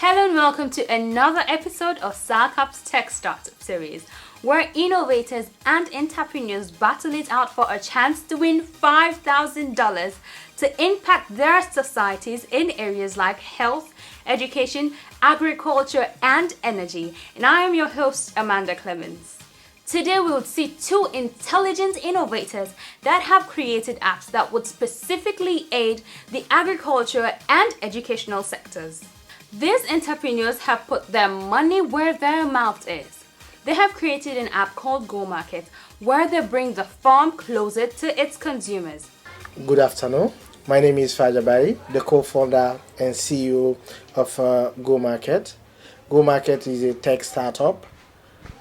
Hello and welcome to another episode of SALCAB's Tech Startup Series, where innovators and entrepreneurs battle it out for a chance to win $5,000 to impact their societies in areas like health, education, agriculture, and energy. And I am your host, Amanda Clemens. Today we will see two intelligent innovators that have created apps that would specifically aid the agriculture and educational sectors. These entrepreneurs have put their money where their mouth is. They have created an app called Go Market, where they bring the farm closer to its consumers. Good afternoon. My name is Fajabari, the co-founder and CEO of Go Market. Go Market is a tech startup,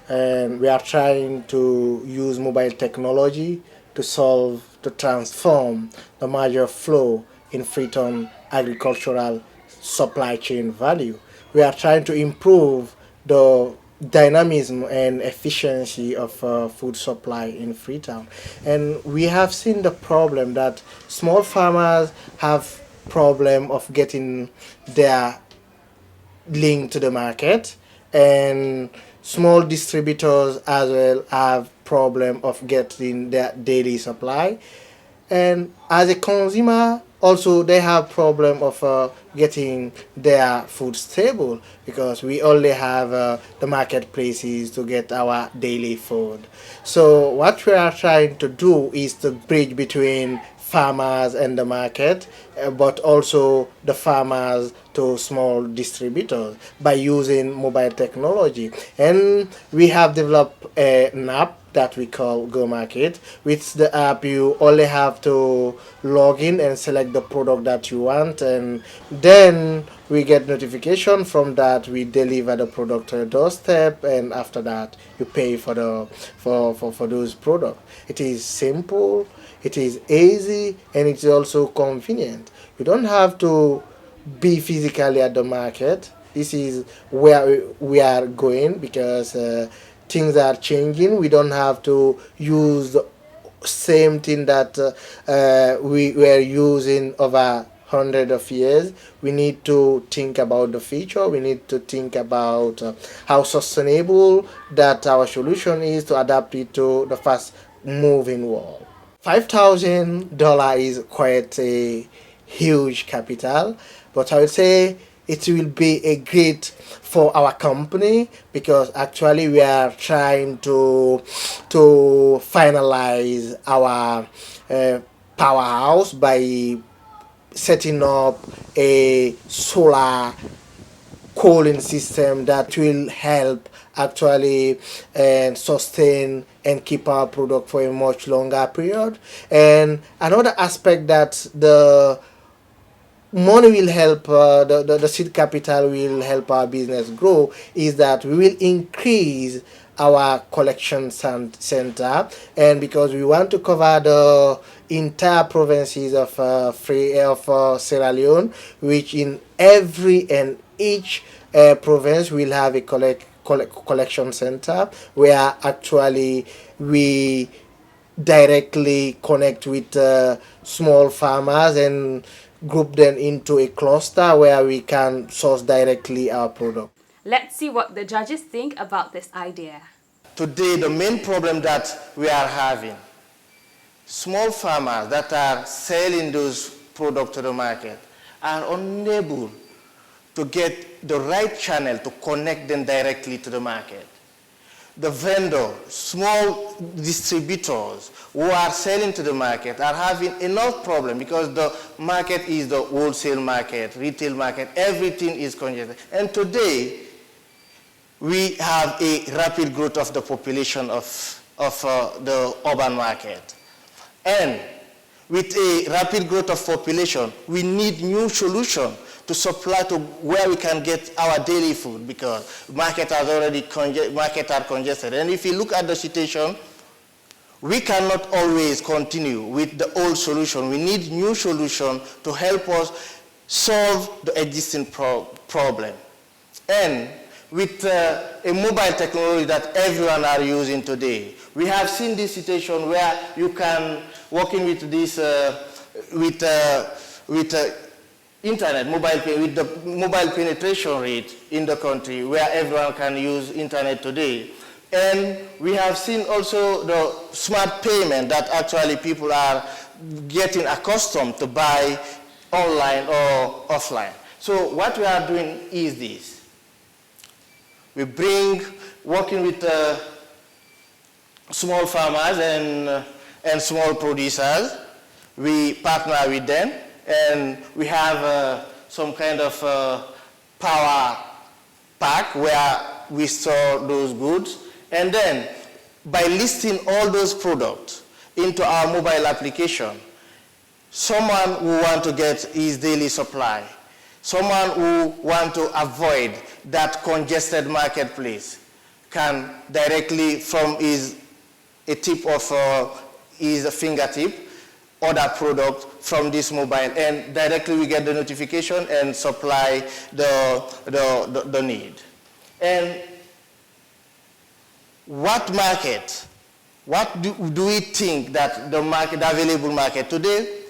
and we are trying to use mobile technology to transform the major flow in Freetown agricultural supply chain value. We are trying to improve the dynamism and efficiency of food supply in Freetown. And we have seen the problem that small farmers have problem of getting their link to the market, and small distributors as well have problem of getting their daily supply. And as a consumer, also they have problem of getting their food stable, because we only have the marketplaces to get our daily food. So what we are trying to do is to bridge between farmers and the market, but also the farmers to small distributors by using mobile technology. And we have developed an app that we call Go Market. With the app, you only have to log in and select the product that you want, and then we get notification from that. We deliver the product to your doorstep, and after that you pay for those products. It is simple, it is easy, and it's also convenient. You don't have to be physically at the market. This is where we are going, because things are changing. We don't have to use the same thing that we were using over hundreds of years. We need to think about the future. We need to think about how sustainable that our solution is to adapt it to the fast moving world. $5,000 is quite a huge capital, but I would say it will be a great for our company, because actually we are trying to finalize our powerhouse by setting up a solar cooling system that will help actually sustain and keep our product for a much longer period. And another aspect that the money will help, the seed capital will help our business grow, is that we will increase our collection center. And because we want to cover the entire provinces of Sierra Leone, which in every and each province will have a collection center, where actually we directly connect with small farmers and group them into a cluster where we can source directly our product. Let's see what the judges think about this idea. Today, the main problem that we are having, small farmers that are selling those products to the market are unable to get the right channel to connect them directly to the market. The vendor, small distributors who are selling to the market are having enough problem, because the market is the wholesale market, retail market, everything is congested. And today, we have a rapid growth of the population of the urban market. And with a rapid growth of population, we need new solution to supply to where we can get our daily food, because market are congested. And if you look at the situation, we cannot always continue with the old solution. We need new solution to help us solve the existing problem. And with a mobile technology that everyone are using today, we have seen this situation where you can working with this internet, with the mobile penetration rate in the country where everyone can use internet today. And we have seen also the smart payment that actually people are getting accustomed to buy online or offline. So what we are doing is this. We working with small farmers and small producers. We partner with them, and we have some kind of power pack where we store those goods. And then by listing all those products into our mobile application, someone who wants to get his daily supply, someone who wants to avoid that congested marketplace can directly from a tip of his fingertip order product from this mobile, and directly we get the notification and supply the need. And what do we think that the available market today,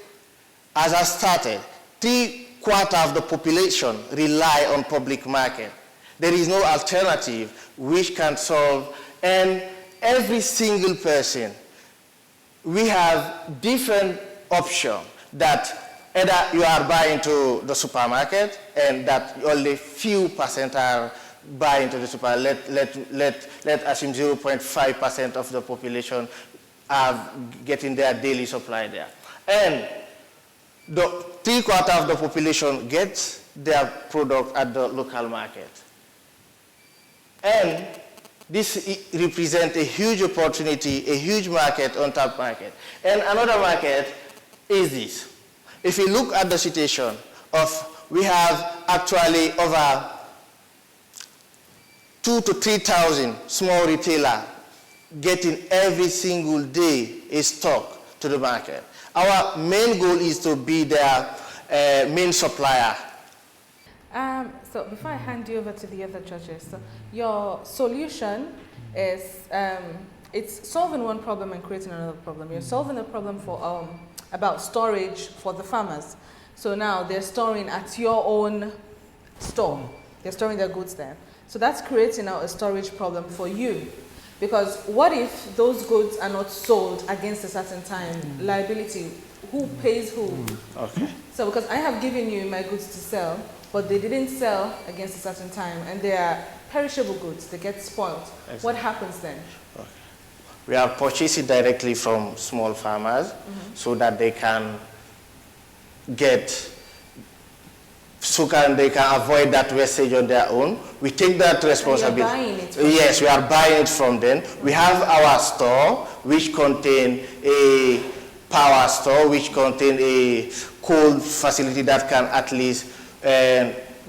as I started, 3/4 of the population rely on public market. There is no alternative which can solve, and every single person, we have different options that either you are buying to the supermarket and that only few percent are buying to the supermarket. Let assume 0.5% of the population are getting their daily supply there. And the 3/4 of the population gets their product at the local market. And this represents a huge opportunity, a huge market, untapped market. And another market is this. If you look at the situation we have actually over 2,000 to 3,000 small retailers getting every single day a stock to the market. Our main goal is to be their main supplier. So before I hand you over to the other judges, so your solution is it's solving one problem and creating another problem. You're solving a problem for about storage for the farmers. So now they're storing at your own store. They're storing their goods there. So that's creating now a storage problem for you. Because what if those goods are not sold against a certain time? Liability, who pays who? Okay. So because I have given you my goods to sell, but they didn't sell against a certain time, and they are perishable goods, they get spoiled. Exactly. What happens then? Okay. We are purchasing directly from small farmers so that they can they can avoid that wastage on their own. We take that responsibility. Buying it yes, we are buying it from them. We have our store, which contains a power store, which contains a cold facility that can at least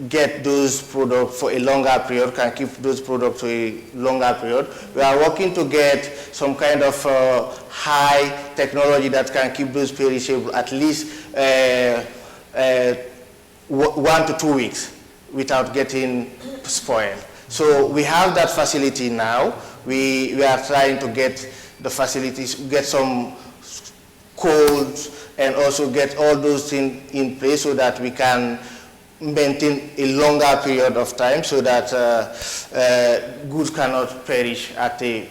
get those products for a longer period, can keep those products for a longer period. We are working to get some kind of high technology that can keep those perishable at least 1 to 2 weeks without getting spoiled. So we have that facility now. We are trying to get the facilities, get some codes, and also get all those things in place so that we can maintain a longer period of time so that goods cannot perish at a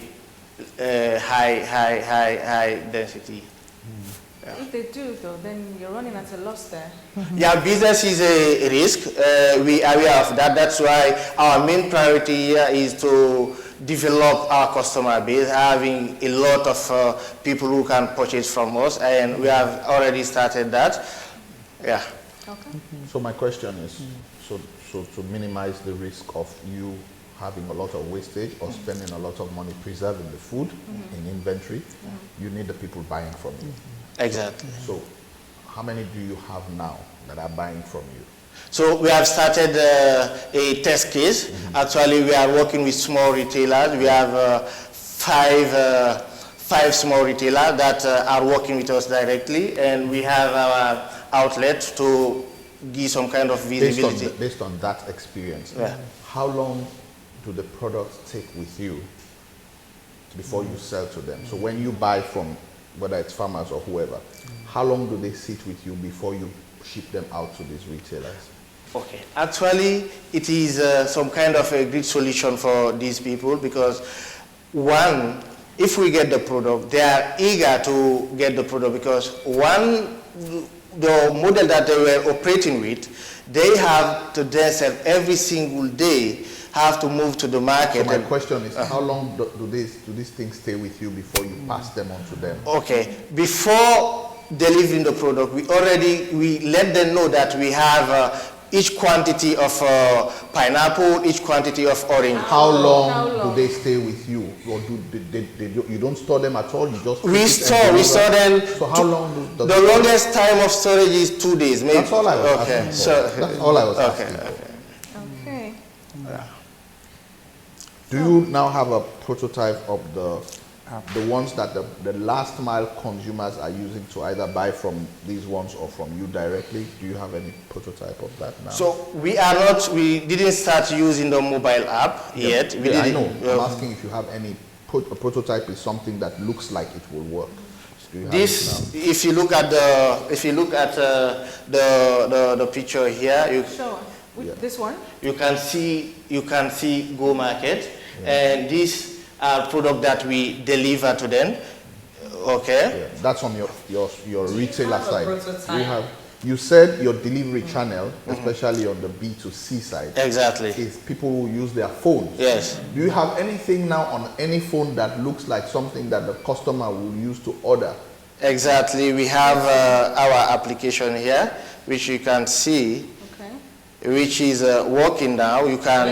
high density. Yeah. If they do, though, then you're running at a loss there. Yeah, business is a risk. We are aware of that. That's why our main priority here is to develop our customer base, having a lot of people who can purchase from us, and we have already started that. Yeah. Okay. So my question is, so to minimize the risk of you having a lot of wastage or spending a lot of money preserving the food in inventory, you need the people buying from you. Exactly. So how many do you have now that are buying from you? So we have started a test case. Actually, we are working with small retailers. We have five small retailers that are working with us directly, and we have our outlet to give some kind of visibility. Based on that experience, how long do the products take with you before you sell to them? So when you buy from, whether it's farmers or whoever, how long do they sit with you before you ship them out to these retailers? Okay, actually it is some kind of a great solution for these people because one, if we get the product, they are eager to get the product because one, the model that they were operating with, they have to themselves every single day have to move to the market. So my question is, how long do these things stay with you before you pass them on to them? Okay, before delivering the product, we let them know that we have each quantity of pineapple, each quantity of orange. How long do they stay with you? Or you don't store them at all? You just we store them. So how long does the longest time of storage is 2 days. Maybe. That's all I was okay. asking for. So, that's all I was asking for. Okay. Do you now have a prototype of the ones that the last mile consumers are using to either buy from these ones or from you directly? Do you have any prototype of that now? So we didn't start using the mobile app yet. I know. I'm asking if you have any, a prototype is something that looks like it will work. Do you have this, it now? if you look at the picture here, Sure. This one? you can see Go Market, and these are product that we deliver to them. Okay. Yeah, that's on your retailer side. You said your delivery channel, especially on the B2C side, Exactly. is people who use their phones. Yes. Do you have anything now on any phone that looks like something that the customer will use to order? Exactly. We have our application here, which you can see, which is working now. You can,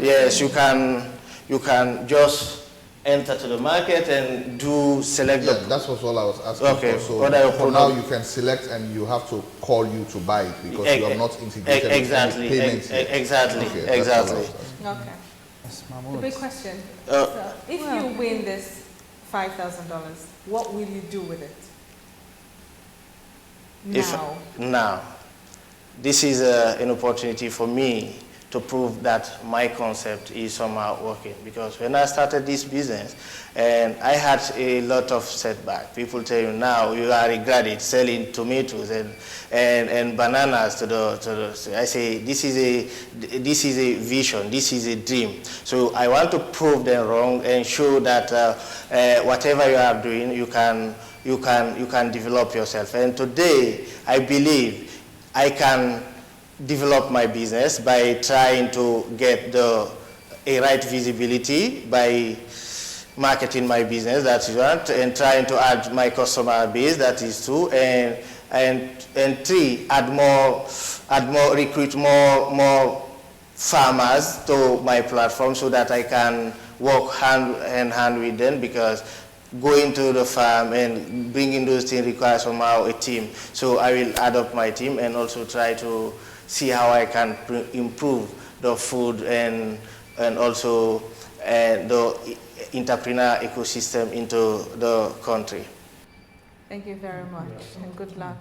yes, you can just enter to the market and select the. That's all I was asking Okay. for. So for now you can select and you have to call you to buy it because you have not integrated exactly. any payments yet. Exactly. Okay, Exactly. Okay. The big question. So if you win this $5,000, what will you do with it? Now, this is an opportunity for me to prove that my concept is somehow working. Because when I started this business, and I had a lot of setback. People tell you now you are a graduate selling tomatoes and bananas to the. I say this is a vision. This is a dream. So I want to prove them wrong and show that whatever you are doing, you can develop yourself. And today, I believe I can develop my business by trying to get a right visibility by marketing my business, that is one, and trying to add my customer base, that is two, and three, recruit more farmers to my platform so that I can work hand in hand with them, because going to the farm and bringing those things requires somehow a team. So I will add up my team and also try to see how I can improve the food and also the entrepreneur ecosystem into the country. Thank you very much and good luck.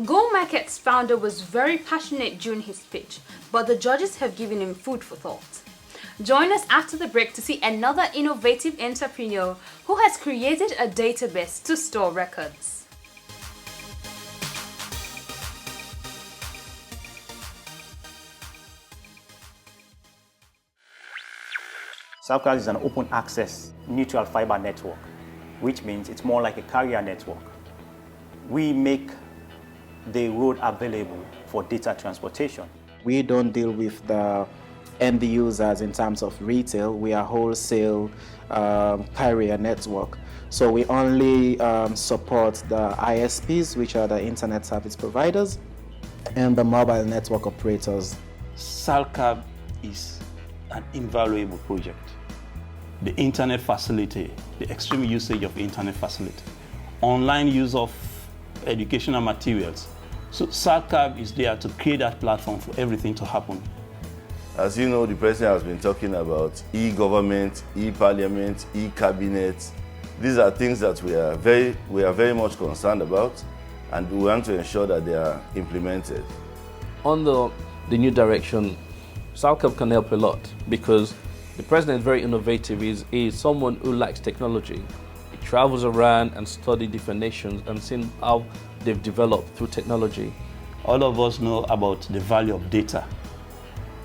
Go Market's founder was very passionate during his speech, but the judges have given him food for thought. Join us after the break to see another innovative entrepreneur who has created a database to store records. SALCAB is an open access neutral fiber network, which means it's more like a carrier network. We make the road available for data transportation. We don't deal with the end users in terms of retail. We are wholesale carrier network. So we only support the ISPs, which are the internet service providers, and the mobile network operators. SALCAB is an invaluable project. The internet facility, the extreme usage of internet facility, online use of educational materials. So SALCAB is there to create that platform for everything to happen. As you know, the President has been talking about e-government, e-parliament, e-cabinet. These are things that we are very much concerned about, and we want to ensure that they are implemented. On the new direction, SALCAB can help a lot because the President is very innovative. He's someone who likes technology. He travels around and studies different nations and seeing how they've developed through technology. All of us know about the value of data.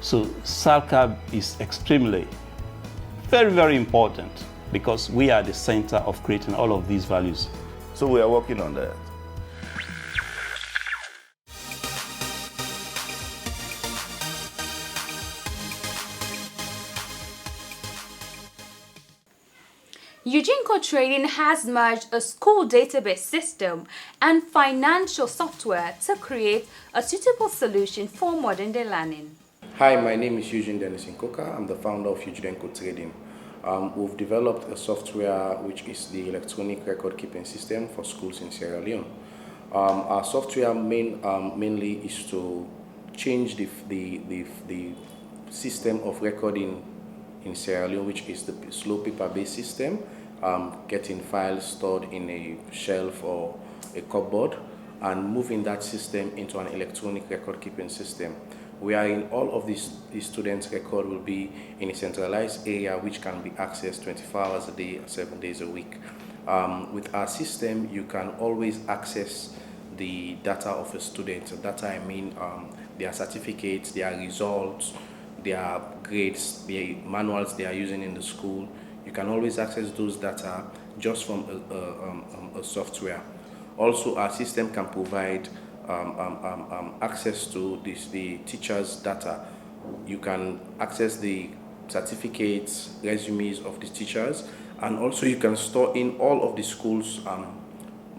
So SALCAB is extremely, very, very important because we are the center of creating all of these values. So we are working on that. Eugene Trading has merged a school database system and financial software to create a suitable solution for modern day learning. Hi, my name is Eugene Dennis Nkoka. I'm the founder of Eugene Trading. We've developed a software which is the electronic record keeping system for schools in Sierra Leone. Our software mainly is to change the system of recording in Sierra Leone, which is the slow paper-based system, getting files stored in a shelf or a cupboard, and moving that system into an electronic record-keeping system. Wherein all of these students' record will be in a centralized area which can be accessed 24 hours a day, 7 days a week. With our system, you can always access the data of a student. Data, I mean their certificates, their results, their grades, the manuals they are using in the school. You can always access those data just from a software. Also, our system can provide access to the teachers' data. You can access the certificates, resumes of the teachers, and also you can store in all of the school's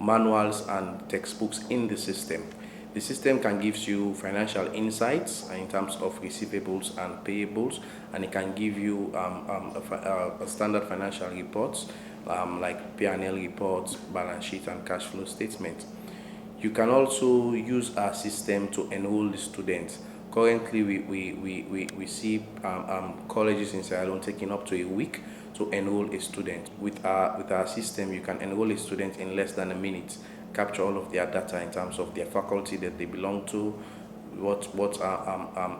manuals and textbooks in the system. The system can give you financial insights in terms of receivables and payables, and it can give you a standard financial reports like P&L reports, balance sheet, and cash flow statements. You can also use our system to enroll the students. Currently, we see colleges in Sierra Leone taking up to a week to enroll a student. With our system, you can enroll a student in less than a minute, capture all of their data in terms of their faculty that they belong to, what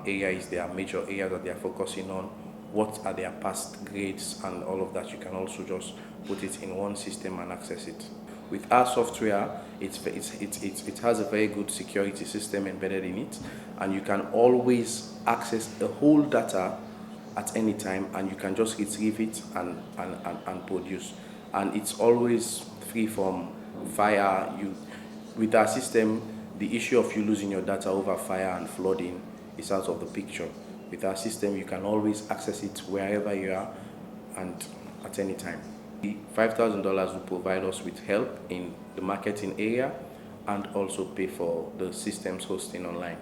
area is their major area that they are focusing on, what are their past grades, and all of that. You can also just put it in one system and access it. With our software, it has a very good security system embedded in it, and you can always access the whole data at any time, and you can just retrieve it and produce. And it's always free from fire. With our system, the issue of you losing your data over fire and flooding is out of the picture. With our system, you can always access it wherever you are and at any time. The $5,000 will provide us with help in the marketing area and also pay for the system's hosting online.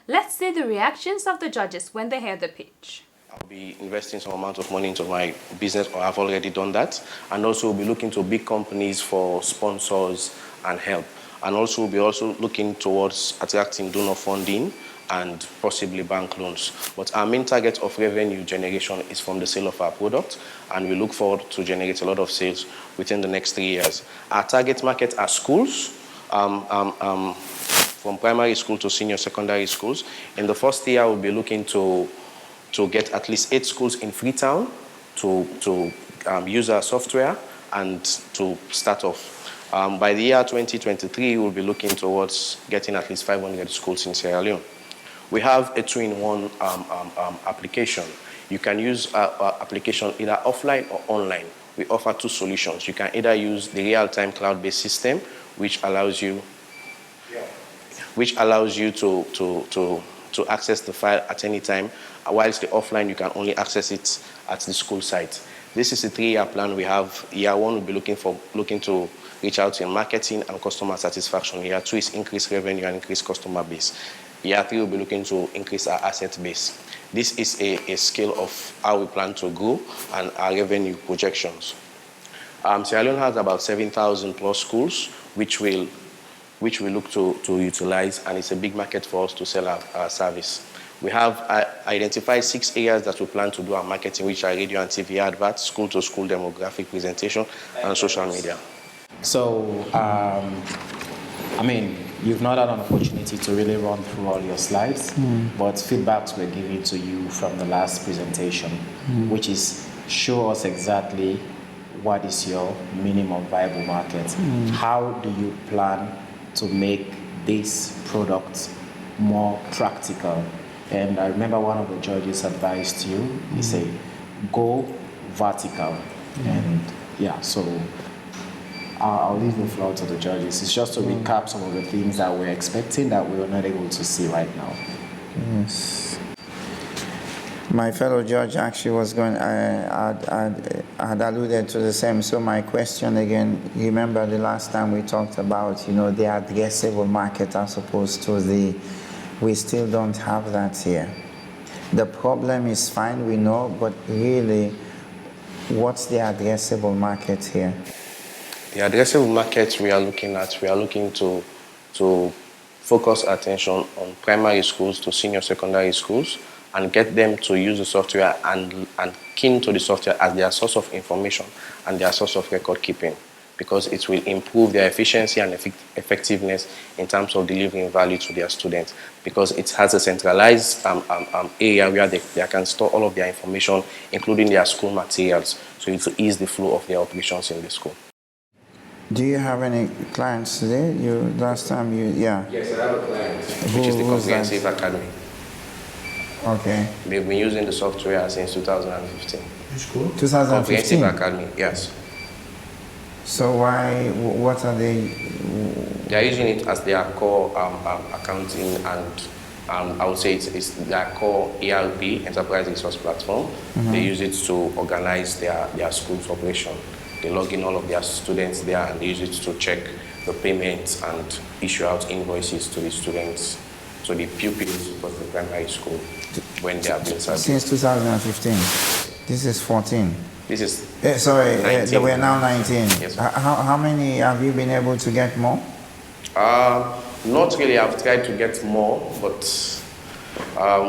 Let's see the reactions of the judges when they hear the pitch. I'll be investing some amount of money into my business, or I've already done that. And also we'll be looking to big companies for sponsors and help. And also we'll be also looking towards attracting donor funding and possibly bank loans. But our main target of revenue generation is from the sale of our product, and we look forward to generate a lot of sales within the next 3 years. Our target market are schools, from primary school to senior secondary schools. In the first year, we'll be looking to get at least 8 schools in Freetown to use our software and to start off. By the year 2023, we'll be looking towards getting at least 500 schools in Sierra Leone. We have a 2-in-1 application. You can use our application either offline or online. We offer 2 solutions. You can either use the real-time cloud-based system, which allows you to access the file at any time, whilst the offline, you can only access it at the school site. This is a 3-year plan we have. Year 1, we'll be looking to reach out in marketing and customer satisfaction. Year 2 is increase revenue and increase customer base. Year 3, we'll be looking to increase our asset base. This is a scale of how we plan to grow and our revenue projections. Sierra Leone has about 7,000 plus schools, which we look to utilize, and it's a big market for us to sell our service. We have identified 6 areas that we plan to do our marketing, which are radio and TV adverts, school-to-school demographic presentation, and social media. So, you've not had an opportunity to really run through all your slides, but feedbacks were given to you from the last presentation, which is show us exactly what is your minimum viable market. How do you plan to make this product more practical. And I remember one of the judges advised you, he said, go vertical. And yeah, so I'll leave the floor to the judges. It's just to recap some of the things that we're expecting that we were not able to see right now. Yes. My fellow judge actually was going, I had alluded to the same. So my question again, you remember the last time we talked about, the addressable market as opposed to we still don't have that here. The problem is fine, we know, but really, what's the addressable market here? The addressable market we are looking to focus attention on primary schools to senior secondary schools and get them to use the software and keen to the software as their source of information and their source of record keeping, because it will improve their efficiency and effectiveness in terms of delivering value to their students, because it has a centralized area where they can store all of their information, including their school materials, so it will ease the flow of their operations in the school. Do you have any clients today? Last time yeah. Yes, I have a client, which is the Comprehensive Academy. Okay. We've been using the software since 2015. Which school? 2015? Comprehensive Academy, yes. So what are they? They are using it as their core accounting and I would say it's their core ERP, Enterprise Resource Platform. They use it to organize their school's operation. They log in all of their students there and they use it to check the payments and issue out invoices to the students, to the pupils of the primary school when they are being serviced. Since 2015? This is 14? This is we're now 19. Yes. How many have you been able to get more? Not really. I've tried to get more, but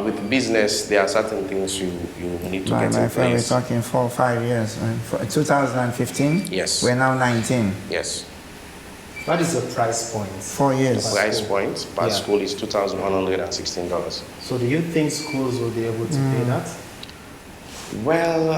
with business, there are certain things you need to get in place. We're talking 4 or 5 years. 2015? Yes. We're now 19. Yes. What is the price point? 4 years. The price point per school is $2,116. So do you think schools will be able to pay that? Well,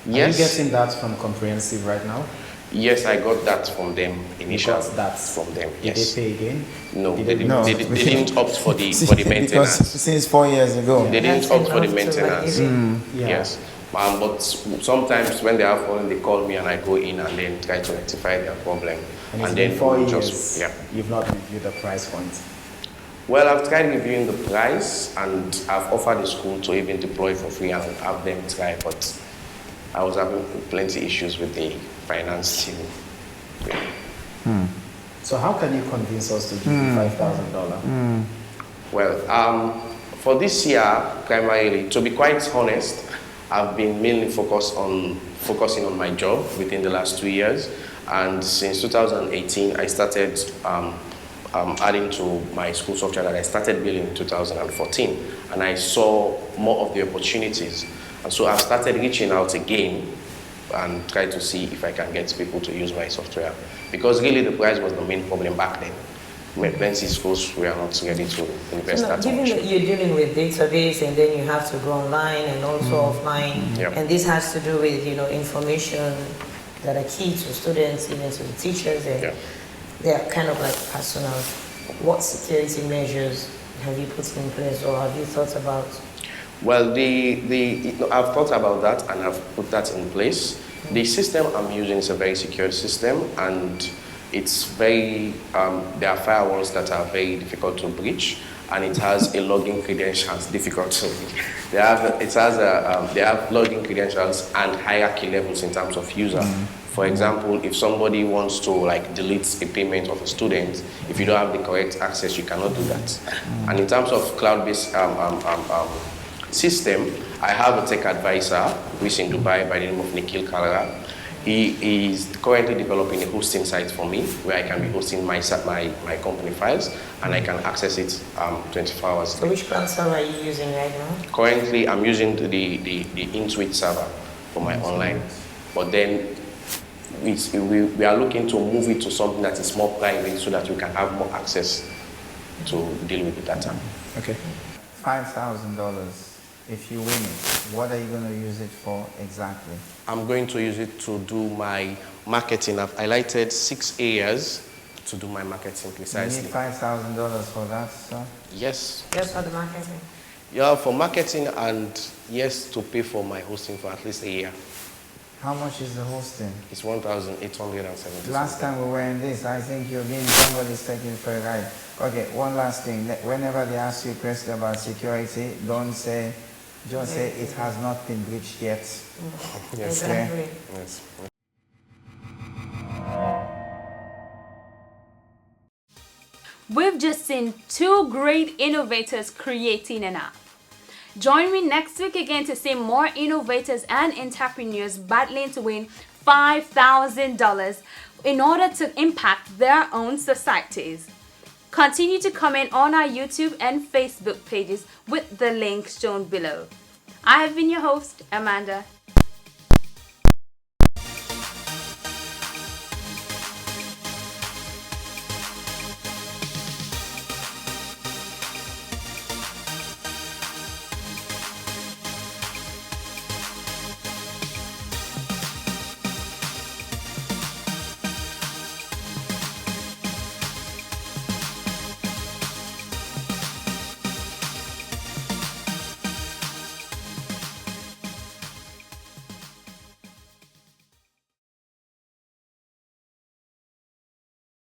yes. Are you getting that from Comprehensive right now? Yes, I got that from them initially. That from them. Did they pay again? No, they didn't opt for the maintenance. Because since 4 years ago. They didn't opt for the maintenance. Yeah. Yes. But sometimes when they have problem, they call me and I go in and then try to rectify their problem. And then 4 years, you've not reviewed the price point? Well, I've tried reviewing the price and I've offered the school to even deploy for free and have them try, but I was having plenty issues with the finance team. So how can you convince us to give you $5,000? Well, for this year, primarily, to be quite honest, I've been mainly focusing on my job within the last 2 years. And since 2018, I started adding to my school software that I started building in 2014. And I saw more of the opportunities. And so I've started reaching out again and try to see if I can get people to use my software. Because really the price was the main problem back then. Plenty schools were not ready to invest that given much. that you're dealing with database and then you have to go online and also offline, and this has to do with information that are key to students, even to the teachers, and they're kind of like personal. What security measures have you put in place or have you thought about? Well, I've thought about that and I've put that in place. The system I'm using is a very secure system, and it's very, there are firewalls that are very difficult to breach, and it has a login credentials difficult to they have login credentials and hierarchy levels in terms of user. For example, if somebody wants to delete a payment of a student, if you don't have the correct access, you cannot do that. And in terms of cloud-based system, I have a tech advisor who is in Dubai by the name of Nikhil Kalra. He is currently developing a hosting site for me where I can be hosting my company files and I can access it 24 hours. So which cloud server are you using right now? Currently, I'm using the Intuit server for my online, but then we are looking to move it to something that is more private so that we can have more access to deal with the data. Okay. $5,000. If you win it, what are you going to use it for exactly? I'm going to use it to do my marketing. I've highlighted 6 areas to do my marketing You precisely. need $5,000 for that, sir? Yes. Just for the marketing. Yeah, for marketing and yes, to pay for my hosting for at least a year. How much is the hosting? It's 1,870. Last time we were in this, I think you're being somebody's taking for a ride. Okay, one last thing. Whenever they ask you a question about security, don't say, just say it has not been breached yet. Yes. Okay? Yes. We've just seen two great innovators creating an app. Join me next week again to see more innovators and entrepreneurs battling to win $5,000 in order to impact their own societies. Continue to comment on our YouTube and Facebook pages with the links shown below. I have been your host, Amanda.